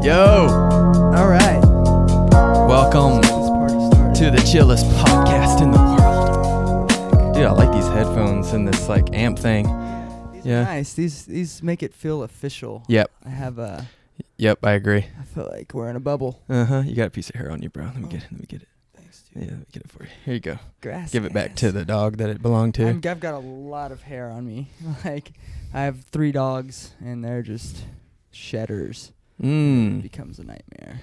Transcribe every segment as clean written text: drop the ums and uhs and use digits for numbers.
Yo! All right. Welcome This party started. to the chillest podcast in the world. Dude, I like these headphones and this like amp thing. These Yeah. are nice. These make it feel official. Yep. I have a. Yep, I agree. I feel like we're in a bubble. You got a piece of hair on you, bro. Let me get it. Thanks, dude. Yeah, let me get it for you. Here you go. Grass. Give it back gas. to the dog that it belonged to. I've got a lot of hair on me. Like, I have 3 dogs, and they're just shedders. It becomes a nightmare.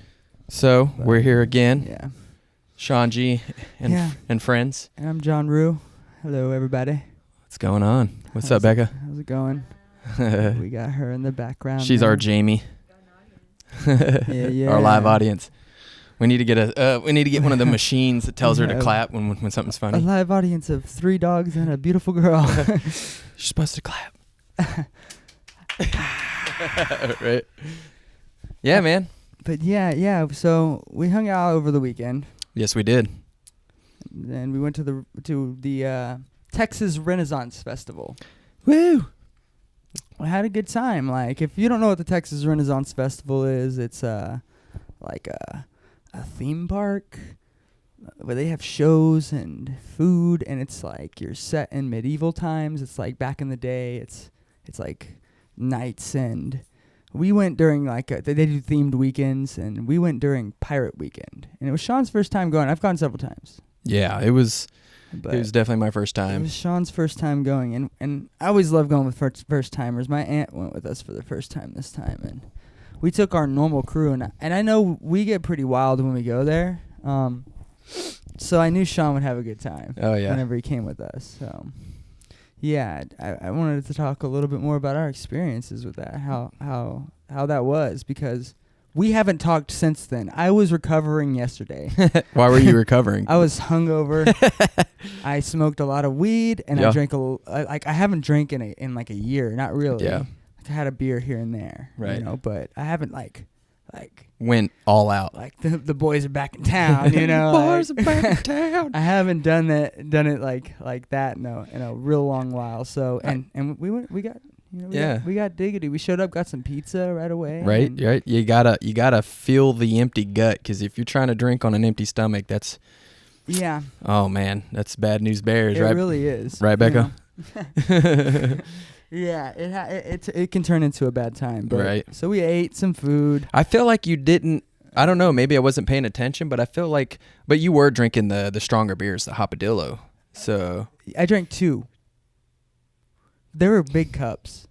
So, But, we're here again. Yeah. Sean G and Yeah. and friends. And I'm John Rue. Hello, everybody. What's going on? What's up, Becca? How's it going? We got her in the background. She's there. our Jamie. Yeah. Our live audience. We need to get one of the machines that tells her to Yeah. clap when something's A funny. live audience of 3 dogs and a beautiful girl. She's supposed to clap. Right. Yeah, man. But yeah. So we hung out over the weekend, Yes, we did. and we went to the Texas Renaissance Festival. Woo! We had a good time. Like, if you don't know what the Texas Renaissance Festival is, it's like a theme park where they have shows and food, and it's like you're set in medieval times. It's like back in the day. It's like knights, and we went during like they do themed weekends, and we went during Pirate Weekend, and it was Sean's first time going. I've gone several times, Yeah, it was but definitely my first it time. was Sean's first time going, and I always love going with first timers. My aunt went with us for the first time this time, and we took our normal crew, and I know we get pretty wild when we go there. So I knew Sean would have a good time. Oh yeah. Whenever he came with us. So yeah, I wanted to talk a little bit more about our experiences with that, how that was, because we haven't talked since then. I was recovering yesterday. Why were you recovering? I was hungover. I smoked a lot of weed, and Yeah. I drank I haven't drank in like a year, not really. Yeah. Like, I had a beer here and there, Right. you know, but I haven't like Went all out. the boys are back in town, you know. Bars like- are back in town. I haven't done it like that in a real long while. So and we got diggity. We showed up, got some pizza right away. Right, and right. You gotta feel the empty gut, because if you're trying to drink on an empty stomach, that's Yeah, oh man, that's bad news bears, it right? really is. Right, you Becca? know? Yeah, it can turn into a bad time. But Right. So we ate some food. I feel like you didn't. I don't know. Maybe I wasn't paying attention, but I feel like, but you were drinking the stronger beers, the Hopadillo. So I drank 2. They were big cups.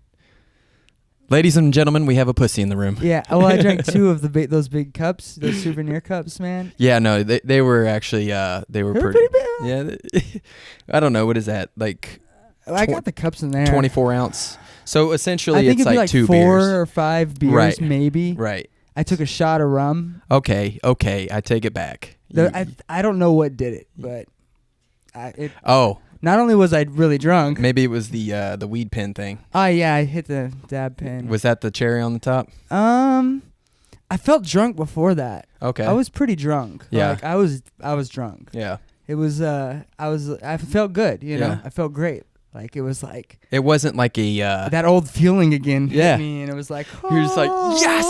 ladies and gentlemen, we have a pussy in the room. Yeah. Well, I drank 2 of those big cups, those souvenir cups, man. Yeah, no, they were actually they were They were pretty. pretty big. Yeah, I don't know, what is that, like I got the cups in there. 24 ounce. So I essentially, think it's it'd be like like 2 4 beers. or 5 beers, Right. maybe. Right. I took a shot of rum. Okay. I take it back. I don't know what did it, but Oh, not only was I really drunk. maybe it was the weed pen thing. Oh yeah, I hit the dab pen. Was that the cherry on the top? I felt drunk before that. Okay. I was pretty drunk. Yeah. Like I was drunk. Yeah. It was I felt good, you know. Yeah. I felt great. Like it was like It wasn't like a that old feeling again Yeah. hit me, and it was like You're just like, yes!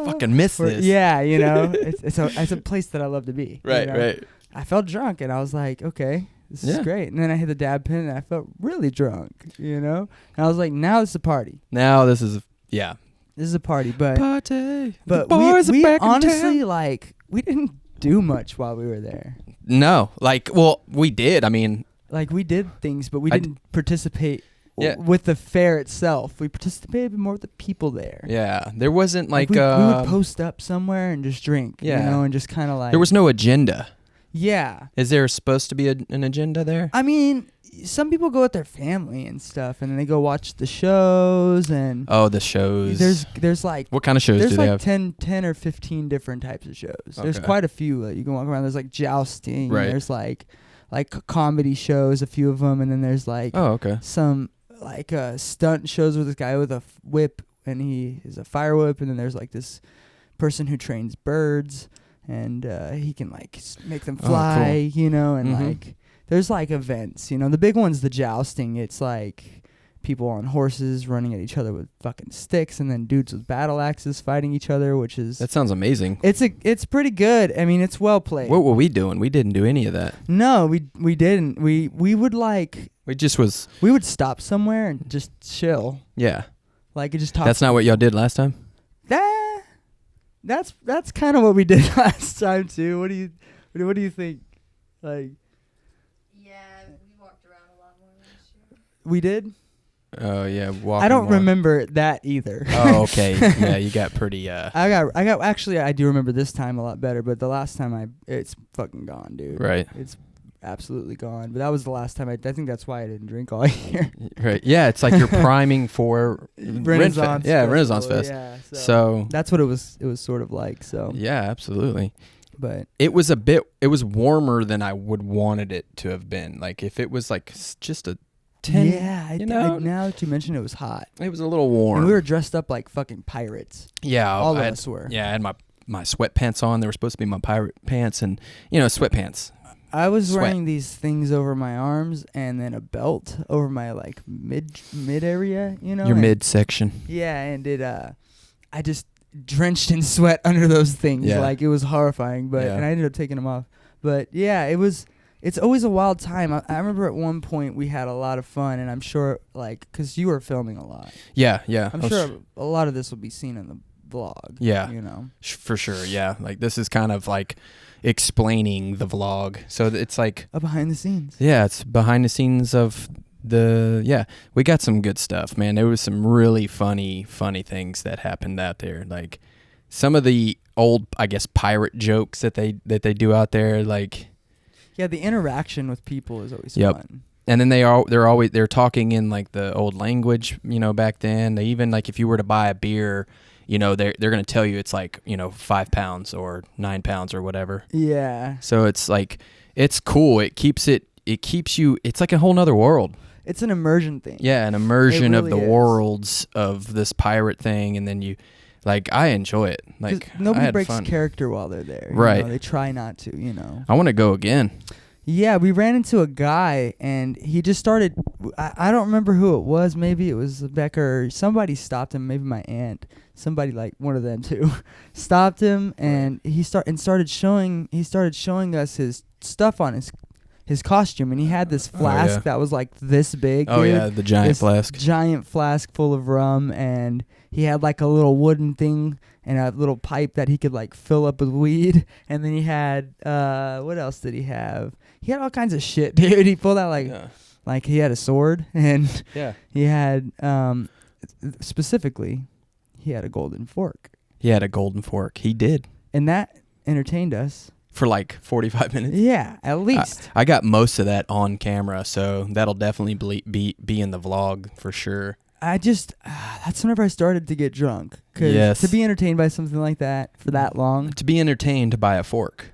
fucking miss Or- this. yeah, you know. it's a place that I love to be. you Right. know? Right. I felt drunk, and I was like, okay, this is Yeah. great. And then I hit the dab pen, and I felt really drunk, you know. And I was like, now it's a party. Now this is yeah. This is a party, but Party. but the boys we are back in honestly town. like we didn't do much while we were there. No, like, well, we did. I mean, Like we did things, but we I didn't participate Yeah. with the fair itself. We participated more with the people there. yeah, there wasn't like we would post up somewhere and just drink, Yeah. you know, and just kind of like there was no agenda. yeah. Is there supposed to be an agenda there? I mean, some people go with their family and stuff, and then they go watch the shows, and Oh, the shows. there's like What kind of shows there's do they like have? 10 or 15 different types of shows. There's Okay. quite a few that you can walk around. There's like jousting. Right. There's like comedy shows, a few of them, and then there's like Oh, okay. some like stunt shows with this guy with a whip, and he is a fire whip, and then there's like this person who trains birds, and he can like make them Oh, cool. fly, you know, and Mhm. like there's like events, you know. The big one's the jousting. It's like people on horses running at each other with fucking sticks, and then dudes with battle axes fighting each other, which is That sounds amazing. it's pretty good. I mean, it's well played. What were we doing? We didn't do any of that. No, we didn't. We would like We just was. we would stop somewhere and just chill, Yeah. like just talk. That's not what y'all did last time. That's kind of what we did last time too. What do you think? Like Yeah, we walked around a lot more last year. we did? Oh yeah. I don't remember that either. Oh okay. Yeah, you got pretty. I got actually I do remember this time a lot better, but the last time it's fucking gone, dude. Right. It's absolutely gone. But that was the last time I think that's why I didn't drink all year. Right. Yeah, it's like you're priming for Renaissance. Yeah, Festival, Renaissance Fest. Yeah. So that's what it was sort of like, so yeah, absolutely. but It was warmer than I would wanted it to have been. Like if it was like just a 10, yeah, you know, now that you mention it was hot. it was a little warm. And we were dressed up like fucking pirates. yeah, All I of had, us were. Yeah, I had my sweatpants on. They were supposed to be my pirate pants and sweatpants. I was Sweat. wearing these things over my arms and then a belt over my like mid area, Your and- midsection. Yeah, and it I just drenched in sweat under those things. Yeah. Like it was horrifying, but Yeah. and I ended up taking them off. But yeah, it's always a wild time. I remember at one point we had a lot of fun, and I'm sure like cuz you were filming a lot. Yeah, yeah. I'm sure a lot of this will be seen in the vlog. Yeah. For sure. Yeah, like this is kind of like explaining the vlog. So it's like a behind the scenes. yeah, it's behind the scenes of we got some good stuff, man. There was some really funny things that happened out there. Like some of the old, I guess, pirate jokes that they do out there, like Yeah, the interaction with people is always Yep. fun. and then they're talking in like the old language, back then. They even like if you were to buy a beer, they're going to tell you it's like, 5 pounds or 9 pounds or whatever. Yeah. So it's like it's cool. It keeps you it's like a whole nother world. It's an immersion thing. Yeah, an immersion of really the is. worlds of this pirate thing, and then I enjoy it. 'Cause Like I nobody had breaks fun. character while they're there. Right. They try not to, I want to go again. Yeah, we ran into a guy and he just started. I don't remember who it was. Maybe it was Becker. Somebody stopped him. Maybe my aunt. Somebody like one of them too, stopped him and he started showing us his stuff on his costume, and he had this flask yeah. that was like this big. Oh dude. yeah, the giant This flask. Giant flask full of rum, and he had like a little wooden thing and a little pipe that he could like fill up with weed. And then he had what else did he have? He had all kinds of shit, dude. He pulled out like he had a sword, and Yeah. he had specifically he had a golden fork, He had a golden fork. He did and that entertained us. for like 45 minutes. Yeah, at least. I got most of that on camera, so that'll definitely be in the vlog for sure. I just that's whenever I started to get drunk. 'Cause Yes. to be entertained by something like that for that long. To be entertained by a fork.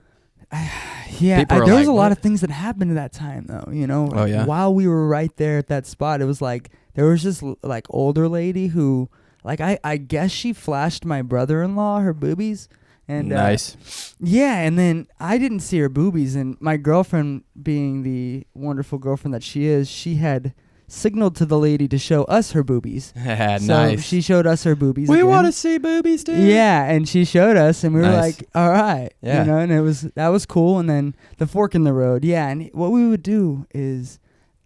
Yeah, People are there was like, a lot "What?" of things that happened at that time, though. Oh, yeah? While we were right there at that spot, it was like there was this like older lady who, like, I guess she flashed my brother-in-law her boobies, and Nice. yeah, and then I didn't see her boobies, and my girlfriend, being the wonderful girlfriend that she is, she had signaled to the lady to show us her boobies. So Nice. she showed us her boobies. We again. want to see boobies, dude. Yeah, and she showed us, and we were Nice. like, "All right," Yeah. and that was cool. And then the fork in the road, yeah. And what we would do is,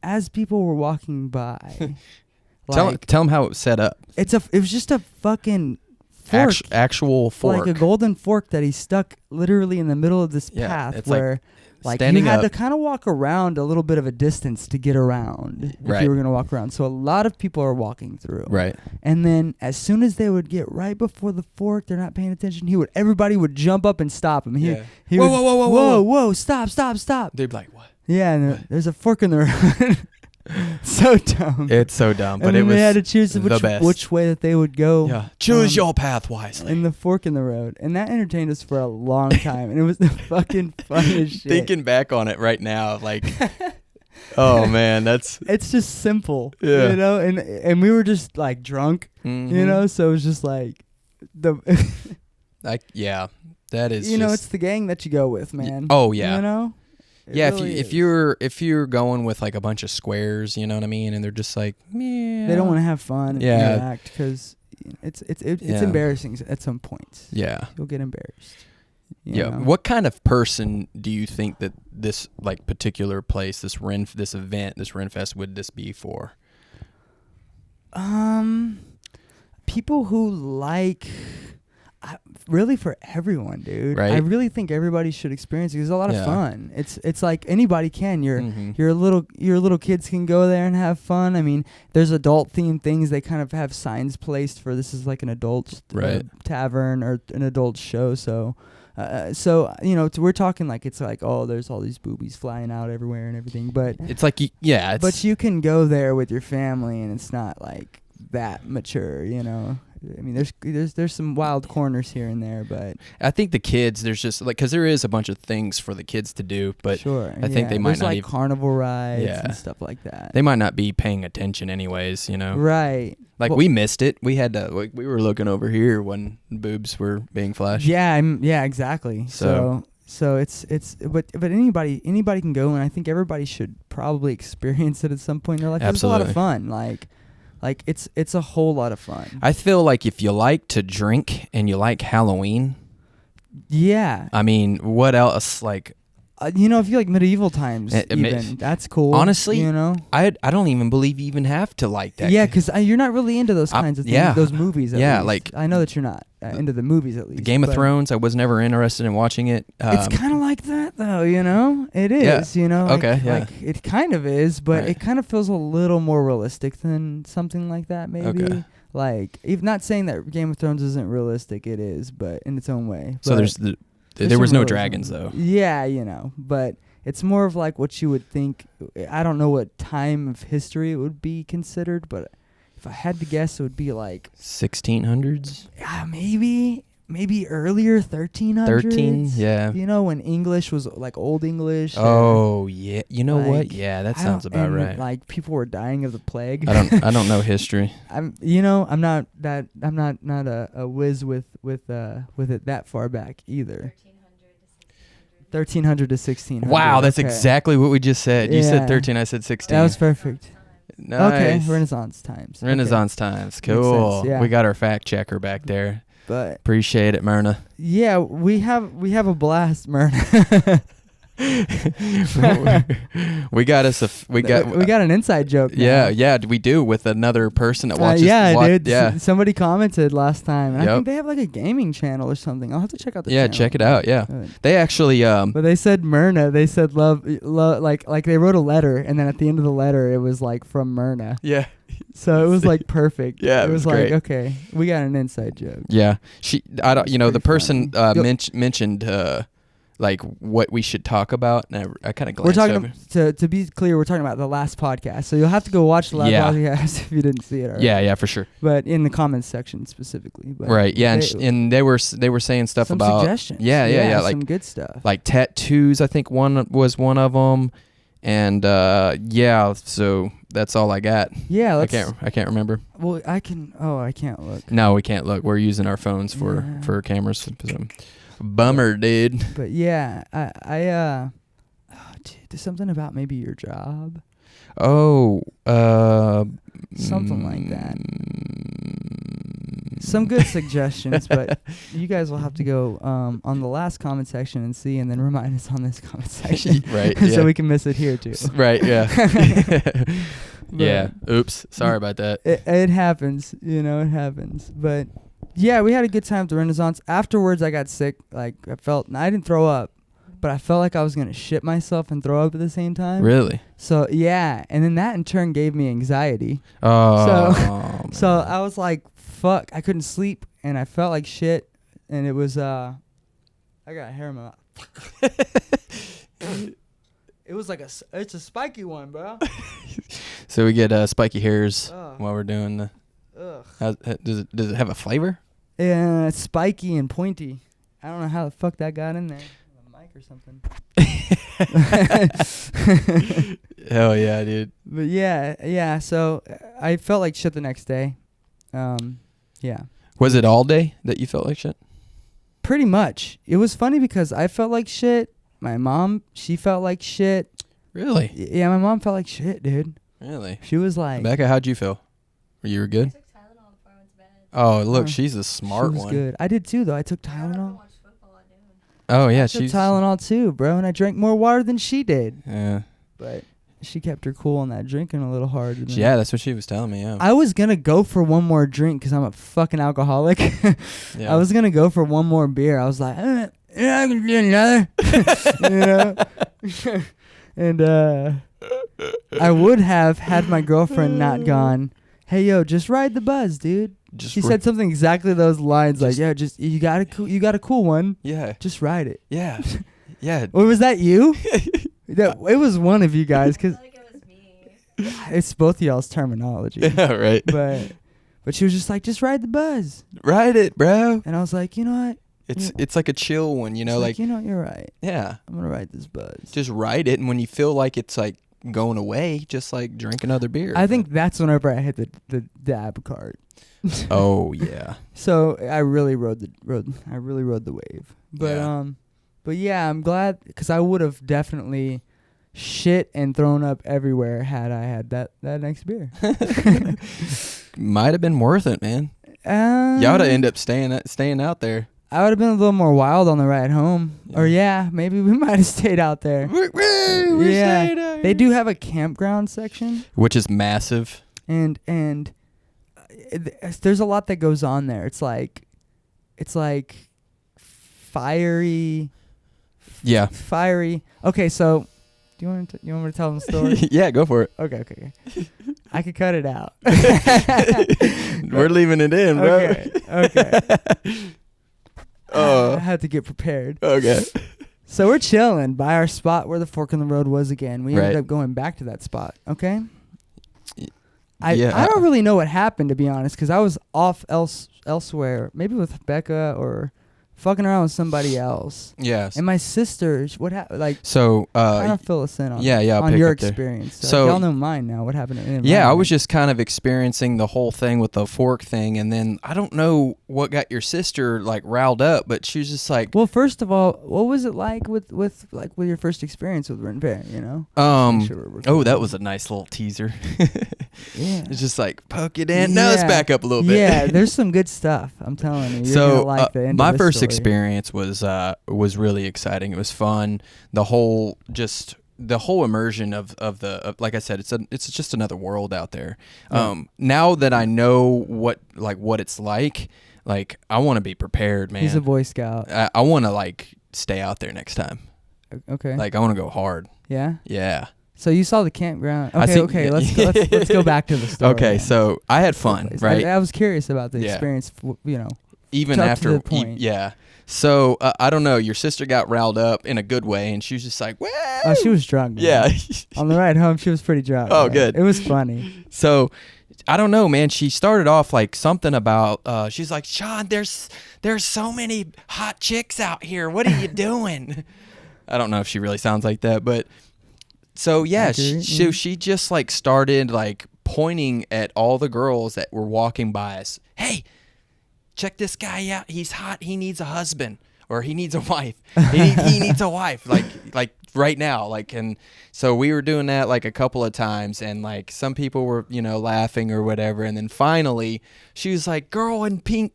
as people were walking by, Tell like them how it was set up. it was just a fucking fork, Actual fork. like a golden fork that he stuck literally in the middle of this Yeah, path it's like where. Like standing you had up. to kind of walk around a little bit of a distance to get around if Right. you were gonna walk around. So a lot of people are walking through. Right. And then as soon as they would get right before the fork, they're not paying attention. Everybody would jump up and stop him. He Whoa, would, whoa, whoa, whoa, whoa, whoa, stop. They'd be like, what? Yeah, and there's a fork in the road. So dumb. It's so dumb, but and it then was they had to choose the best. which way that they would go. Yeah. Choose um, your path wisely. And the fork in the road. And that entertained us for a long time. And it was the fucking funniest shit. Thinking back on it right now, like, oh man, that's It's just simple. Yeah. And we were just like drunk, mhm. so it was just like the Like, yeah, that is. it's just, the gang that you go with, man. oh yeah, You know? Yeah, really if is. you're going with like a bunch of squares, you know what I mean, and they're just like, yeah, They don't want to have fun and Yeah. interact because it's Yeah. embarrassing at some points. Yeah. You'll get embarrassed. you Yeah. know? What kind of person do you think that this like particular place, this event, this Renfest would this be for? People who like, really for everyone, dude. Right. I really think everybody should experience it. It's a lot Yeah. of fun. It's like anybody can. Mhm. Your little kids can go there and have fun. I mean, there's adult themed things. They kind of have signs placed for this is like an adult Right. tavern or an adult show. So we're talking like it's like, oh, there's all these boobies flying out everywhere and everything. But It's like it's but you can go there with your family and it's not like that mature. I mean, there's some wild corners here and there, but I think the kids, there's just like, because there is a bunch of things for the kids to do, but sure, I think they might there's not like even- carnival rides Yeah. and stuff like that. they might not be paying attention anyways, Right. Like Well- we missed it. We had to, like, we were looking over here when boobs were being flashed. Yeah, exactly. So but anybody can go, and I think everybody should probably experience it at some point in their life. It's a lot of Absolutely. fun. Like it's a whole lot of fun. I feel like if you like to drink and you like Halloween, Yeah. I mean, what else? Like, If you like medieval times, that's cool. Honestly, I I don't even believe you even have to like that. Yeah, because you're not really into those kinds of things, yeah. those movies. At Yeah, least. like- I know that you're not into the movies at least. Game of but Thrones, I was never interested in watching it. It's kind of like that though, It Yeah. is, Like, Okay, yeah. Like it kind of is, but Right. it kind of feels a little more realistic than something like that, maybe. Okay. Like, if not saying that Game of Thrones isn't realistic, it is, but in its own way. so But there's there was some no realism. dragons though. Yeah, but it's more of like what you would think. I don't know what time of history it would be considered, but if I had to guess, it would be like 1600s, maybe earlier 1300s. 13, yeah. When English was like Old English. Oh yeah, you know what? like, Yeah, that I sounds don't- about and, right. Like people were dying of the plague. I don't know history. I'm not a whiz with it that far back either. 1300 to 1600. Wow, that's okay. exactly what we just said. You Yeah. said 13, I said 16. That was perfect. nice. Okay, Renaissance times. Okay. Renaissance times. sense, Cool. yeah. We got our fact checker back there. But Appreciate it, Myrna. yeah, we have a blast, Myrna. we got we got an inside joke. Now. yeah, we do with another person that watches. dude. Yeah, Somebody commented last time, and I Yep. think they have like a gaming channel or something. I'll have to check out the yeah. channel. Check it out. Yeah, Good. they actually But they said Myrna. They said love, like they wrote a letter, and then at the end of the letter, it was like from Myrna. yeah, So it was like perfect. Yeah, it it was was like great. okay, we got an inside joke. yeah. I don't. It's The pretty person funny. mentioned like what we should talk about, and I kind of We're glanced talking over. to be clear. We're talking about the last podcast, so you'll have to go watch the last Yeah. podcast if you didn't see it already. Yeah, for sure. But in the comments section specifically. But Right. Yeah, and they were saying stuff some about suggestions. Yeah, like some good stuff. like tattoos. I think one was one of them, and yeah. So that's all I got. Yeah, I can't remember. Well, I can. Oh, I can't look. No, we can't look. We're using our phones Yeah. for cameras. So, bummer, dude. But yeah, dude, there's something about maybe your job. Oh, Something like that. Some good suggestions, but you guys will have to go on the last comment section and see, and then remind us on this comment section, Right. so Yeah. we can miss it here too. Right. Yeah. But Yeah. Oops. Sorry about that. It happens, it happens. But yeah, we had a good time at the Renaissance. Afterwards, I got sick. Like I didn't throw up, but I felt like I was gonna shit myself and throw up at the same time. Really? So yeah, and then that in turn gave me anxiety. Oh. So I was like, fuck, I couldn't sleep, and I felt like shit, and it was I got hair in my mouth. It was like it's a spiky one, bro. So we get spiky hairs Ugh. while we're doing the. Ugh. Does it have a flavor? Yeah, it's spiky and pointy. I don't know how the fuck that got in there. A mic or something. Hell yeah, dude. But yeah. So I felt like shit the next day. Yeah. Was it all day that you felt like shit? Pretty much. It was funny because I felt like shit, My mom, she felt like shit. Really? Yeah, my mom felt like shit, dude. Really? She was like, Becca, how'd you feel? You were I good? took Tylenol before I went to bed. Oh, look, Oh, she's a smart she was one. good. I did too, though. I took I don't ever Tylenol. watch football at noon. Oh, yeah, I took she's Tylenol too, bro, and I drank more water than she did. Yeah. But she kept her cool on that drinking a little harder. Than Yeah, that's what she was telling me. Yeah. I was gonna go for one more drink because I'm a fucking alcoholic. Yeah. I was gonna go for one more beer. I was like, yeah, I can do another. You know? And I would have had my girlfriend not gone, hey yo, just ride the buzz, dude. Just She said something exactly those lines, like, Just- yeah, just you got a cool one. Yeah. Just ride it. Yeah. Yeah. Or was that you? It was one of you guys, I because feel like it was me. it's both y'all's terminology. Yeah, right. But she was just like, just ride the buzz. Ride it, bro. And I was like, you know what? It's like a chill one, you know, It's like you know, you're right. yeah. I'm gonna ride this buzz. Just ride it, and when you feel like it's like going away, just like drink another beer. I think that's whenever I hit the dab card. Oh yeah. So I really rode the wave. Yeah. But yeah, I'm glad because I would have definitely shit and thrown up everywhere had I had that next beer. Might have been worth it, man. Y'all would end up staying out there. I would have been a little more wild on the ride home. Yeah. Or yeah, maybe we might have stayed out there. We're Yeah, staying out They here. do have a campground section, Which is massive. and there's a lot that goes on there. It's like fiery. Okay, so do you want me to tell them the story? Yeah, go for it. Okay. I could cut it out. We're leaving it in, bro. Okay. I Oh. had to get prepared. Okay. So we're chilling by our spot where the fork in the road was again. We ended Right. up going back to that spot. Okay. Yeah. I don't really know what happened, to be honest, because I was off elsewhere, maybe with Becca or fucking around with somebody else. Yes. And my sister, what happened? Like, So, kind of fill us in on I'll on pick your up there. experience. So- y'all know mine now. What happened? In Yeah, I mine. was just kind of experiencing the whole thing with the fork thing, and then I don't know what got your sister like riled up, but she was just like, Well, first of all, what was it like with your first experience with Ren Fair? You know. Make sure we're oh, recording. that was a nice little teaser. Yeah. It's just like poke it in. No, let's Yeah. back up a little bit. Yeah, there's some good stuff. I'm telling you. You're So gonna like the end my of this first story. experience was really exciting. It was fun. The whole immersion of like I said, it's just another world out there. Yeah. Now that I know what it's like I want to be prepared, man. He's a Boy Scout. I want to like stay out there next time. Okay. Like I want to go hard. Yeah. Yeah. So you saw the campground. I Okay. see- Okay. Let's go back to the story. Okay, then. so I had fun, Place. right? I was curious about the Yeah. experience. You know. Even up to after the point. yeah. So I don't know. Your sister got riled up in a good way, and she was just like, "Well." Oh, she was drunk. Man. Yeah. On the ride home, she was pretty drunk. Oh, man. good. It was funny. So I don't know, man. She started off like something about. She's like, "Sean, there's so many hot chicks out here. What are you doing?" I don't know if she really sounds like that, but so yeah, Accurate, yeah. she just like started like pointing at all the girls that were walking by us. Hey, check this guy out. He's hot. He needs a husband, or he needs a wife. He needs a wife, like right now. Like, and so we were doing that like a couple of times, and like some people were laughing or whatever, and then finally she was like, "Girl in pink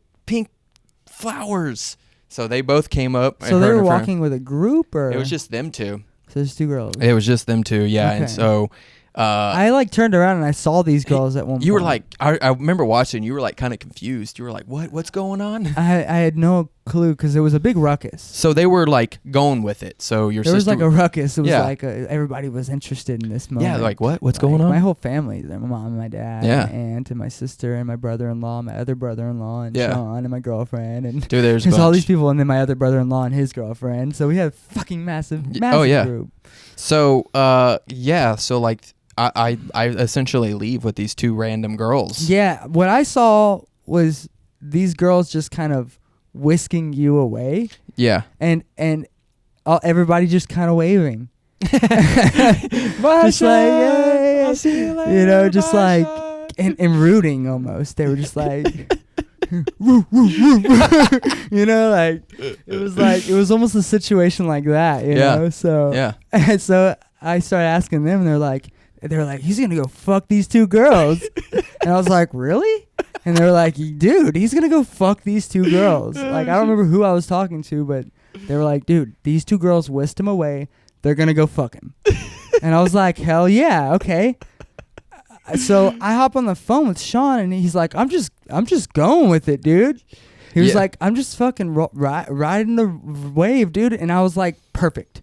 flowers." So they both came up. So they were walking with a group, or It was just them two. so there's two girls. It was just them two, yeah. And Okay. so I like turned around and I saw these girls at one point. you were like, I remember watching. You were like kind of confused. You were like, what's going on? I had no clue because it was a big ruckus. So they were like going with it. So your There was sister, like a ruckus. It was Yeah. like everybody was interested in this moment. yeah, like what's Like, going on? My whole family there. My mom and my dad. Yeah. And my aunt and my sister and my brother-in-law, my other brother-in-law, and Yeah. Sean and my girlfriend and Dude, there's a all bunch. these people, and then my other brother-in-law and his girlfriend. So we had a fucking massive oh, yeah. group. So yeah, so like I essentially leave with these two random girls. Yeah, what I saw was these girls just kind of whisking you away, Yeah. and everybody just kind of waving. Just Just like, "Hey, I'll see you later, you know, just bye, like Sean." and rooting almost. They were just like, woo, woo, woo, woo. You know, like it was almost a situation like that, you Yeah. know. So Yeah. and so I started asking them, and they're like, he's gonna go fuck these two girls. And I was like, really? And they were like, dude, he's gonna go fuck these two girls. Like, I don't remember who I was talking to, but they were like, dude, these two girls whisked him away. They're gonna go fuck him. And I was like, hell yeah, okay. So I hop on the phone with Sean, and he's like, I'm just going with it, dude. He was Yeah. like, I'm just fucking riding the wave, dude. And I was like, perfect,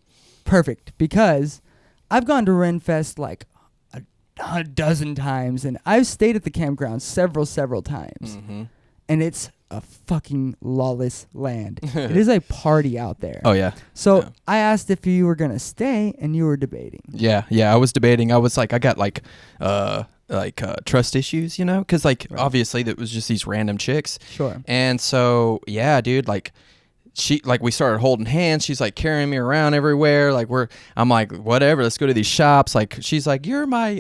because I've gone to Renfest like a dozen times, and I've stayed at the campground several times, Mm-hmm. and it's a fucking lawless land. It is a party out there. Oh yeah. So Yeah. I asked if you were gonna stay, and you were debating. Yeah, I was debating. I was like, I got like trust issues, you know, because like Right. obviously that was just these random chicks, Sure. and so yeah, dude, like we started holding hands. She's like carrying me around everywhere. Like I'm like, whatever, let's go to these shops. Like she's like, you're my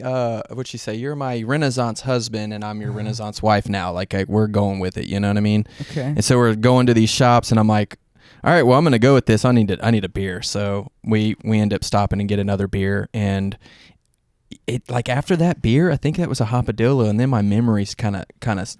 what'd she say? You're my Renaissance husband, and I'm your Renaissance wife now. Like we're going with it, you know what I mean? Okay. And so we're going to these shops, and I'm like, all right, well, I'm gonna go with this. I need a beer. So we end up stopping and get another beer, and it like after that beer, I think that was a Hopadillo, and then my memories kind of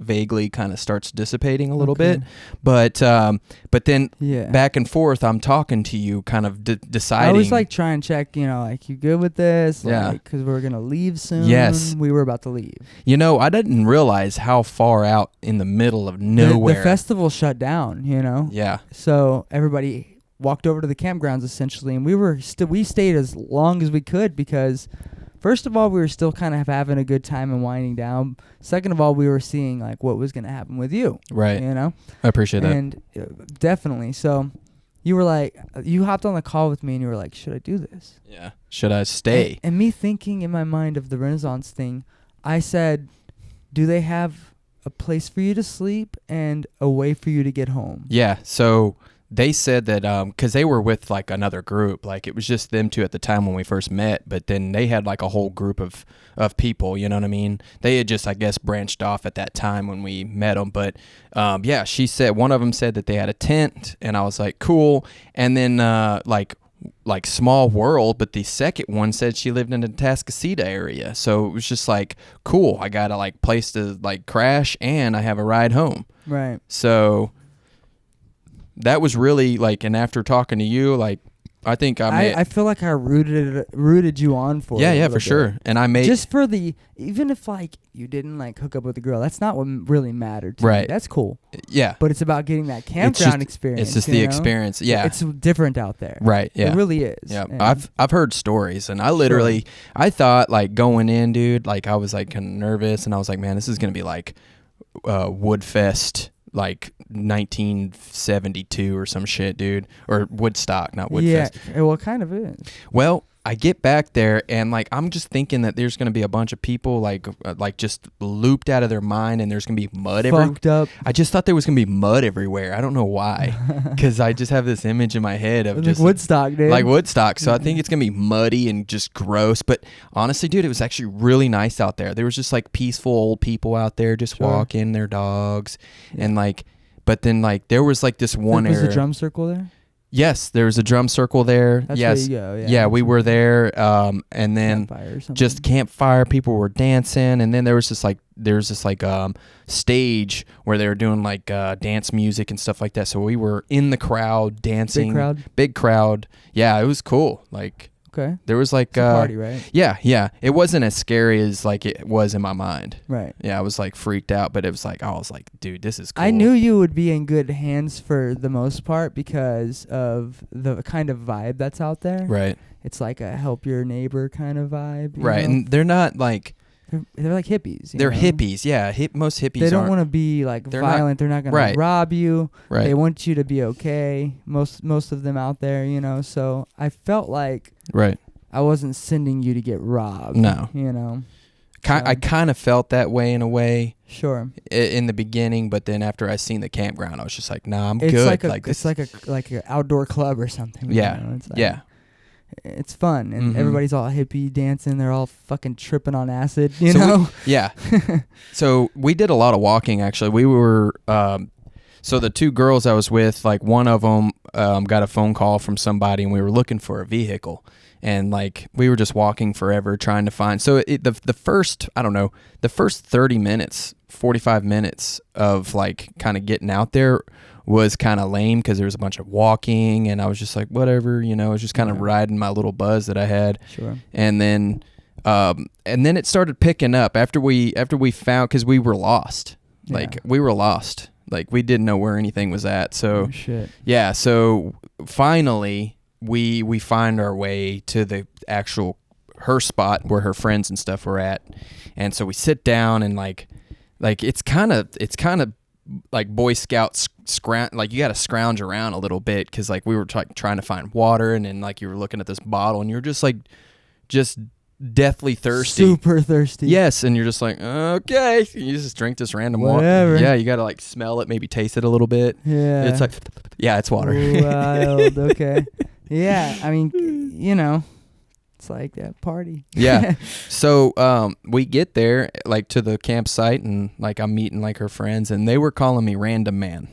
vaguely starts dissipating a little Okay. bit, but then Yeah. back and forth, I'm talking to you, kind of deciding. I was like trying to check, you know, like, you good with this? Yeah. Because we're gonna leave soon. Yes. We were about to leave. you know, I didn't realize how far out in the middle of The nowhere. festival shut down, you know. Yeah, So everybody walked over to the campgrounds essentially, and we stayed as long as we could because, first of all, we were still kind of having a good time and winding down. Second of all, we were seeing like what was going to happen with you, right. you know. I appreciate that. And definitely. So you were like, you hopped on the call with me, and you were like, should I do this? Yeah. Should I stay? And me thinking in my mind of the Renaissance thing, I said, do they have a place for you to sleep and a way for you to get home? Yeah, so they said that because they were with like another group, like it was just them two at the time when we first met, but then they had like a whole group of people, you know what I mean? They had just, I guess, branched off at that time when we met them, but yeah, she said, one of them said that they had a tent, and I was like, cool, and then like small world, but the second one said she lived in the Tascasita area, so it was just like, cool, I got a like place to like crash, and I have a ride home. Right. So that was really like, and after talking to you, like, I think I feel like I rooted you on for it a yeah, little for bit. sure. And I made Just for even if like you didn't like hook up with a girl, that's not what really mattered to me. Right. That's cool. yeah, But it's about getting that campground just- experience. it's just you the know? experience. Yeah, It's different out there. right. Yeah, It really is. yeah. And I've heard stories, and I literally I thought like going in, dude, like I was like kind of nervous, and I was like, man, this is gonna be like Woodfest, like 1972 or some shit, dude, or Woodstock, not Woodfest. Yeah, well, it kind of is. Well, I get back there, and like I'm just thinking that there's gonna be a bunch of people like just looped out of their mind, and there's gonna be mud everywhere. Fucked up. I just thought there was gonna be mud everywhere. I don't know why, because I just have this image in my head of Like just Woodstock, dude. like Woodstock. So I think it's gonna be muddy and just gross. But honestly, dude, it was actually really nice out there. There was just like peaceful old people out there just Sure. walking their dogs, Yeah. and like, but then like there was like this one was area. the drum circle there? Yes, there was a drum circle there. That's yes, where you go. yeah, we were there. And then Campfire or something. just campfire, people were dancing, and then there was this stage where they were doing like dance music and stuff like that. So we were in the crowd dancing. big crowd. Big crowd. Yeah, it was cool. Like Okay. there was like It's a party, right? yeah. It wasn't as scary as like it was in my mind. Right. Yeah, I was like freaked out, but it was like I was like, dude, this is cool. I knew you would be in good hands for the most part because of the kind of vibe that's out there. Right. It's like a help your neighbor kind of vibe. you Right. know? And they're not like They're like hippies. they're know? hippies. Yeah, most hippies They don't aren't. want to be like they're not- violent. They're not going right. to rob you. Right. They want you to be okay. Most of them out there, you know. So I felt like Right. I wasn't sending you to get robbed. No. You know. I kind of felt that way in a way Sure. in the beginning, but then after I seen the campground, I was just like, nah, I'm It's good. like a this it's like an outdoor club or something. you Yeah. know? It's like, yeah. it's fun, and Mhm. everybody's all hippie dancing. They're all fucking tripping on acid, you So know. Yeah. So we did a lot of walking, actually. We were, so the two girls I was with, like one of them got a phone call from somebody and we were looking for a vehicle. And like we were just walking forever trying to find. So the first, I don't know, the first 30 minutes, 45 minutes of like kind of getting out there was kind of lame because there was a bunch of walking and I was just like, whatever, you know, I was just kind of Yeah. riding my little buzz that I had. Sure. And then it started picking up after we found, because we were lost. Like Yeah. we were lost. Like we didn't know where anything was at. So Oh, shit. yeah. So finally we find our way to the actual her spot where her friends and stuff were at, and so we sit down and like it's kind of like Boy Scouts like you got to scrounge around a little bit because like we were trying to find water, and then like you were looking at this bottle and you're just like deathly thirsty. Super thirsty. Yes, and you're just like, okay, you just drink this random Whatever. water. Yeah, you got to like smell it, maybe taste it a little bit. Yeah. It's like, yeah, it's water. Wild. Okay. Yeah. I mean, you know, it's like that party. Yeah. So we get there like to the campsite, and like I'm meeting like her friends, and they were calling me Random Man.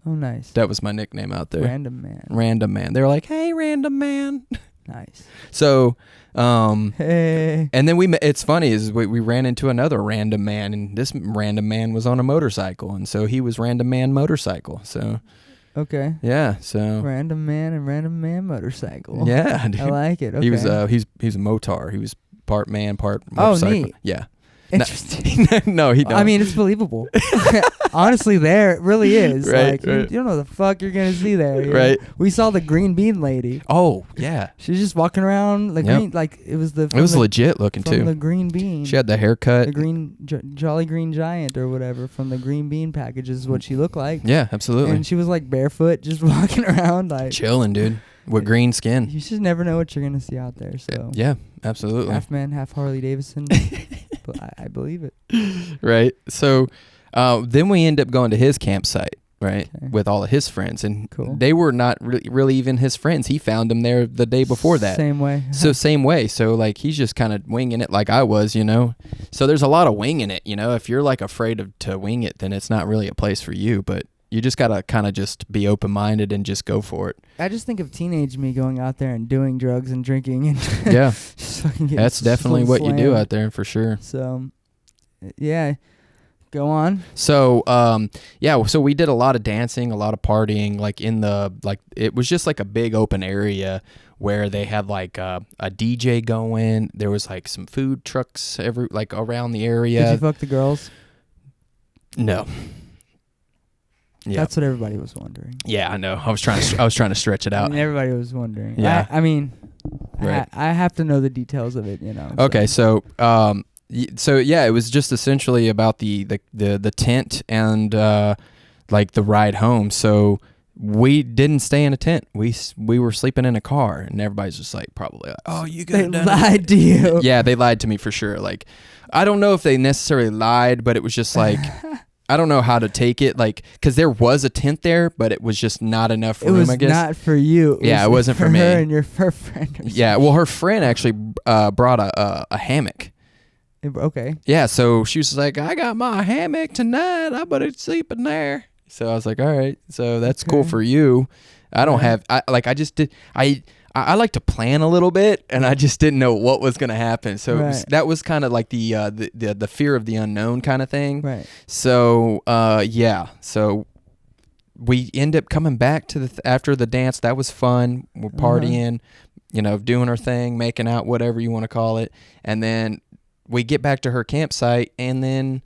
Oh, nice. That was my nickname out there. Random man. Random Man. They were like, "Hey, Random Man." Nice. So Hey. and then it's funny is we ran into another random man, and this random man was on a motorcycle, and so he was Random Man Motorcycle. So Okay. yeah, so Random man and random man motorcycle. yeah, dude. I like it. Okay. He was he was a motar. He was part man, part Oh, motorcycle. neat. Yeah. Interesting. No, he don't. I mean, it's believable. Honestly, there it really is. Right, Like right. You don't know the fuck you're gonna see there. you know? Right. We saw the green bean lady. Oh yeah, She's just walking around the Yep. green, like it was the. it was legit looking from too. the green bean. She had the haircut. the green Jolly Green Giant or whatever from the green bean package is what she looked like. Yeah, absolutely. And she was like barefoot, just walking around like. Chilling, dude, with green skin. You just never know what you're gonna see out there. So Yeah, absolutely. half man, half Harley Davidson. But I believe it. Right. So then we end up going to his campsite, right, Okay. with all of his friends, and Cool. they were not really even his friends. He found them there the day before that. Same way. So same way. So like he's just kind of winging it like I was, you know. So there's a lot of winging it, you know. If you're like afraid to wing it, then it's not really a place for you. But you just gotta kind of just be open minded and just go for it. I just think of teenage me going out there and doing drugs and drinking and Yeah, just fucking getting that's definitely what you do slammed. out there for sure. So, yeah, go on. So yeah, so we did a lot of dancing, a lot of partying, like in the like it was just like a big open area where they had like a DJ going. There was like some food trucks like around the area. Did you fuck the girls? No. Yeah. That's what everybody was wondering. Yeah, I know. I was trying to stretch it I out. mean, everybody was wondering. Yeah. I mean, Right. I have to know the details of it, you know. Okay, so so yeah, it was just essentially about the tent and like the ride home. So we didn't stay in a tent. We were sleeping in a car, and everybody's just like probably like, "Oh, you They could have done lied to you. Yeah, they lied to me for sure. Like I don't know if they necessarily lied, but it was just like I don't know how to take it, like, because there was a tent there, but it was just not enough It room, was I guess. not for you. Yeah, it wasn't for me. her and her friend. or Yeah, well, her friend actually brought a hammock. something. Okay. Yeah, so she was like, I got my hammock tonight. I better sleep in there. So I was like, all right, so that's cool Okay. for you. I don't Yeah. have, I just did, I like to plan a little bit, and I just didn't know what was going to happen. So it was, Right. that was kind of like the fear of the unknown kind of thing. Right. So yeah, so we end up coming back to after the dance. That was fun. We're partying, you know, doing our thing, making out, whatever you want to call it, and then we get back to her campsite, and then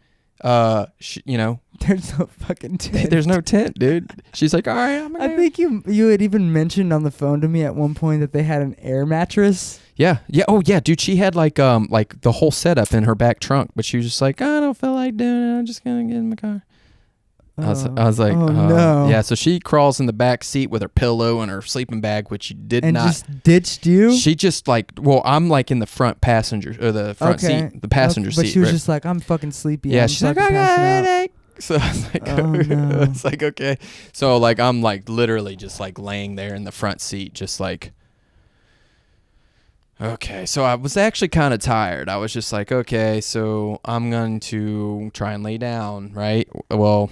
you know, There's no fucking tent. there's no tent, dude. She's like, all right, I'm gonna I think you had even mentioned on the phone to me at one point that they had an air mattress. Yeah. Oh yeah, dude. She had like the whole setup in her back trunk, but she was just like, I don't feel like doing it. I'm just gonna get in my car. I was like, oh no. Yeah. So she crawls in the back seat with her pillow and her sleeping bag, which she did And not. just ditched you. She just like, well, I'm like in the front passenger or the front Okay. seat, the passenger But seat. she was right? just like, I'm fucking sleepy. Yeah. I'm She's like, fucking I got a passing out." headache. So I was like, Oh, no. it's like, okay. So like, I'm like literally just like laying there in the front seat, just like, Okay, so I was actually kind of tired. I was just like, okay, so I'm going to try and lay down, right? Well,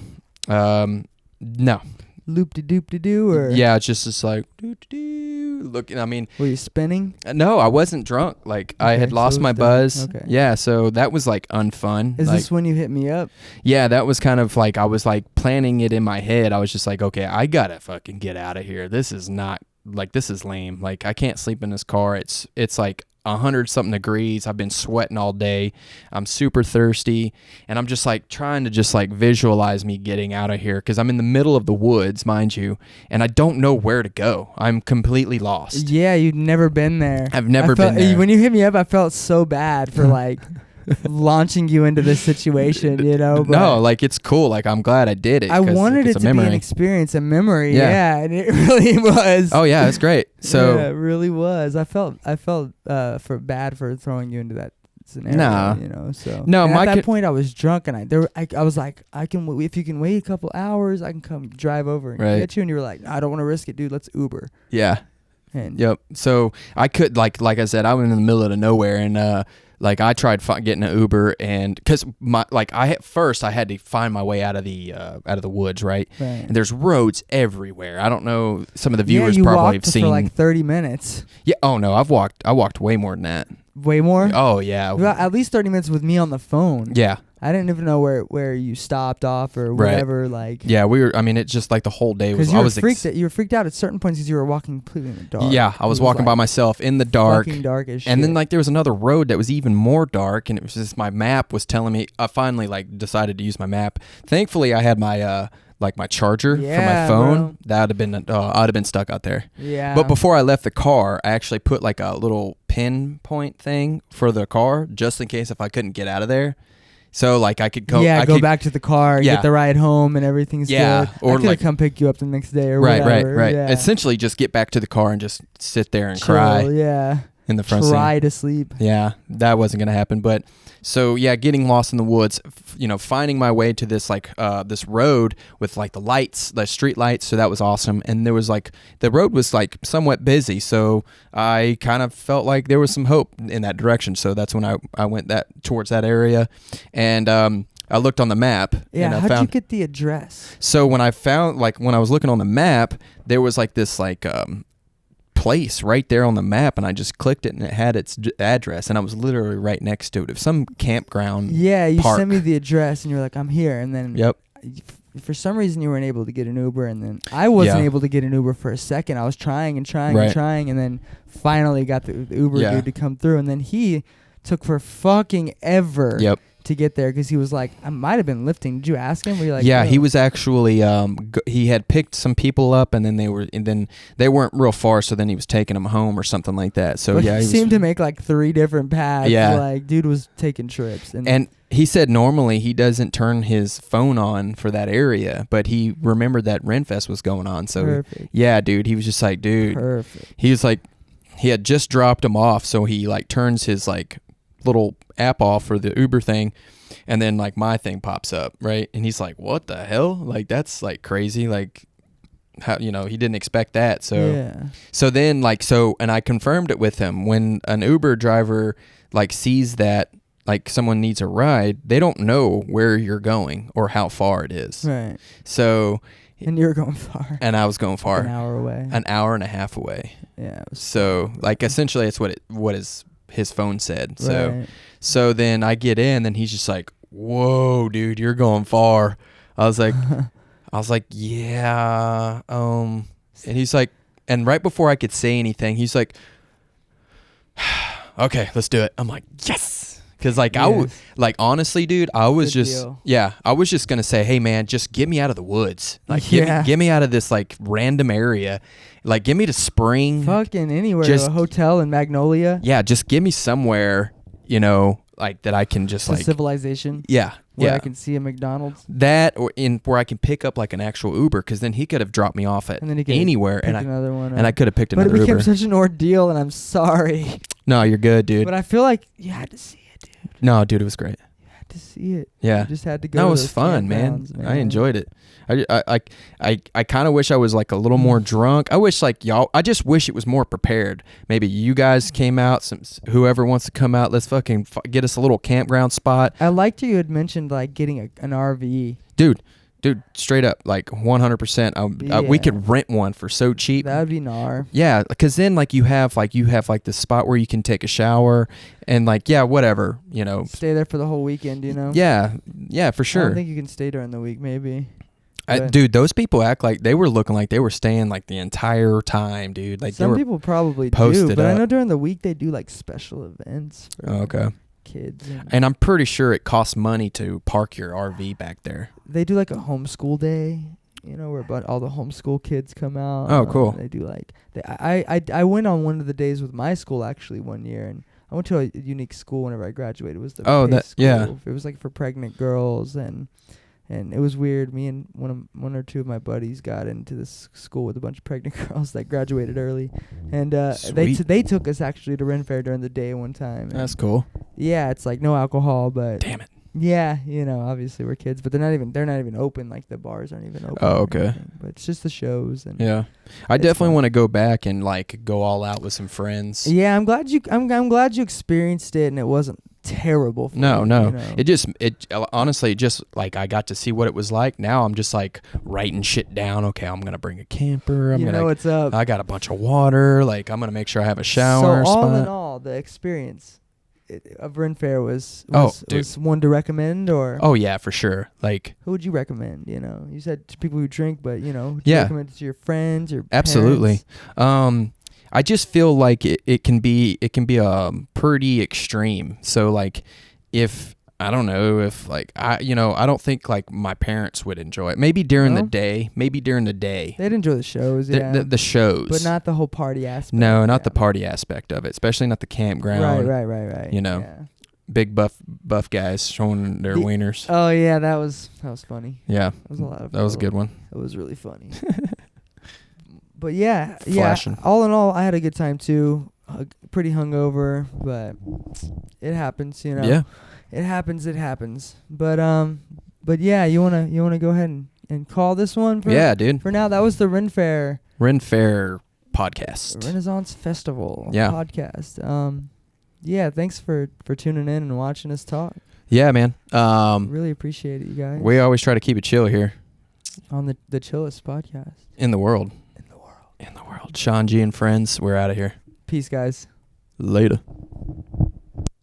no. Loop-de-doop-de-doo, or Yeah, it's just like, doo-doo-doo. Looking, I mean, were you spinning? no, I wasn't drunk. Like, I Okay, had so lost it my was done. buzz. Okay. Yeah, so that was like unfun. Is like, this when you hit me up? yeah, that was kind of like, I was like planning it in my head. I was just like, okay, I gotta fucking get out of here. This is not, like, this is lame. Like, I can't sleep in this car. It's like 100-something degrees. I've been sweating all day. I'm super thirsty, and I'm just like trying to just like visualize me getting out of here, because I'm in the middle of the woods, mind you, and I don't know where to go. I'm completely lost. Yeah, you've never been there. I've never I felt, been there. When you hit me up, I felt so bad for like launching you into this situation, you know. But No, like, it's cool. Like, I'm glad I did it. I 'cause, wanted like, it it's to a be an memory. experience, a memory. Yeah. Yeah, and it really was. Oh yeah, it's great. So yeah, it really was. I felt for bad for throwing you into that scenario. Nah. You know. So No, and my at that co- point I was drunk, and I was like, if you can wait a couple hours, I can come drive over and Right. get you. And you were like, I don't want to risk it, dude. Let's Uber. yeah. And Yep. So I could, like I said, I went in the middle of nowhere, and like, I tried getting an Uber, and because first I had to find my way out of the woods, right? right. And there's roads everywhere. I don't know. Some of the viewers you probably walked have seen. for like 30 minutes. Yeah. Oh no, I walked way more than that. Way more. Oh yeah. Well, at least 30 minutes with me on the phone. Yeah. I didn't even know where you stopped off or Right. whatever. Like, Yeah. We were. I mean, it's just like the whole day was. because you I were was you were freaked out at certain points because you were walking completely in the dark. Yeah, I was It walking by like myself in the dark. fucking dark as shit. And then like there was another road that was even more dark, and it was just my map was telling me. I finally like decided to use my map. Thankfully, I had my my charger for my Yeah, phone. bro. That would have been I'd have been stuck out there. yeah. But before I left the car, I actually put like a little pinpoint thing for the car just in case if I couldn't get out of there. So like I could go. yeah, I go could, back to the car, Yeah. get the ride home, and everything's Yeah, good. or I could like- come pick you up the next day or Right, whatever. right. Yeah. Essentially, just get back to the car and just sit there and Chill, cry Yeah. in the front seat. Try to sleep. Yeah, that wasn't gonna happen. But so yeah, getting lost in the woods, finding my way to this this road with like the lights, the street lights. So that was awesome. And there was like the road was like somewhat busy, so I kind of felt like there was some hope in that direction. So that's when I went towards that area, and I looked on the map. Yeah. and I How'd found. you get the address? So when I was looking on the map, there was like this place right there on the map, and I just clicked it and it had its address, and I was literally right next to it. It was some campground. Yeah, you park. sent me the address, and you're like, I'm here. And then Yep. for some reason, you weren't able to get an Uber, and then I wasn't Yeah. able to get an Uber for a second. I was trying and trying Right. and trying, and then finally got the Uber Yeah. dude to come through, and then he took for fucking ever Yep. to get there because he was like, I might have been lifting. Did you ask him? Were you like, Yeah, he "Oh." was actually he had picked some people up, and then they weren't real far, so then he was taking them home or something like that. So But yeah, he he seemed was, to make like 3 different paths. Yeah. Like, dude was taking trips. and he said normally he doesn't turn his phone on for that area, but he remembered that Renfest was going on. So perfect. yeah, dude, he was just like, dude, Perfect. he was like, he had just dropped him off, so he like turns his like little app off for the Uber thing, and then like my thing pops up, right? And he's like, what the hell? Like, that's like crazy. Like, how, he didn't expect that. So yeah. so then and I confirmed it with him. When an Uber driver like sees that like someone needs a ride, they don't know where you're going or how far it is. Right. So And you were going far. and I was going far, An hour away. an hour and a half away. Yeah. It was So like essentially it's what his phone said. So right. so then I get in, and he's just like, "Whoa, dude, you're going far." I was like, "Yeah." And he's like, and right before I could say anything, he's like, "Okay, let's do it." I'm like, "Yes." Cuz like Yes. honestly, dude, I was Good just deal. I was just going to say, "Hey man, just get me out of the woods. Like Yeah. get me out of this like random area. Like get me to spring." Fucking anywhere. Just- To a hotel in Magnolia. Yeah, just give me somewhere, like that I can just To like civilization. yeah, Where yeah. I can see a McDonald's. That or in where I can pick up like an actual Uber, because then he could have dropped me off at And then he could anywhere, Pick and I another one. and I could have picked But it another became Uber. such an ordeal, and I'm sorry. No, you're good, dude. But I feel like you had to see it, dude. No, dude, it was great. You had to see it. Yeah. You just had to go. That to was those fun, man. campgrounds, I enjoyed it. I kind of wish I was like a little more drunk. I wish like y'all. I just wish it was more prepared. Maybe you guys came out. Whoever wants to come out, let's fucking get us a little campground spot. I liked you had mentioned like getting an RV. Dude, straight up, like 100%. We Yeah. could rent one for so cheap. That would be gnar. Yeah, because then like you have the spot where you can take a shower and like whatever, you know. Stay there for the whole weekend, you know. Yeah, for I sure. don't think you can stay during the week, maybe. But Dude, those people act like they were looking like they were staying like the entire time, dude. Like some they were. people probably do, posted but I up. know during the week they do like special events for Oh, okay. kids. And I'm pretty sure it costs money to park your RV back there. They do like a homeschool day, you know, where all the homeschool kids come out. Oh, cool. They do like I went on one of the days with my school actually one year, and I went to a unique school whenever I graduated. It was the PACE school. It was like for pregnant girls, and it was weird. Me and one or two of my buddies got into this school with a bunch of pregnant girls that graduated early, and they took us actually to Ren Fair during the day one time. And That's cool. yeah, it's like no alcohol, but Damn it. yeah, you know, obviously we're kids, but they're not even open. Like the bars aren't even open. Oh, or okay. anything, but it's just the shows and Yeah, I It's definitely fun. want to go back and like go all out with some friends. yeah. I'm glad you experienced it and it wasn't terrible. For No, you, no. you know? It honestly just like I got to see what it was like. Now I'm just like writing shit down. Okay, I'm gonna bring a camper. you know what's up. I got a bunch of water. Like I'm gonna make sure I have a shower So all spot. in all, the experience of Ren Fair was dude. was one to recommend, or Oh yeah, for sure. Like who would you recommend? You know, you said to people who drink, but you know, would Yeah. you recommend it to your friends, your absolutely. parents? I just feel like it can be pretty extreme. So like if I don't know if like I don't think like my parents would enjoy it. Maybe during the No? day. They'd enjoy the shows, yeah, The shows. but not the whole party aspect. No, not the yeah. party aspect of it, especially not the campground. Right. You know. Yeah. Big buff guys showing their The- wieners. Oh yeah, that was funny. Yeah, That was a lot of. that was a good one. It was really funny. But yeah. Flashing. All in all, I had a good time too. Pretty hungover, but it happens, you know. Yeah. It happens. But yeah, you wanna go ahead and call this one for Yeah, dude. for now. That was the Ren Fair Ren Fair podcast. Renaissance Festival Yeah. podcast. Yeah, thanks for tuning in and watching us talk. Yeah, man. Really appreciate it, you guys. We always try to keep it chill here on the Chillest podcast in the world. in the world. In the world. Sean G and friends, we're out of here. Peace, guys. Later.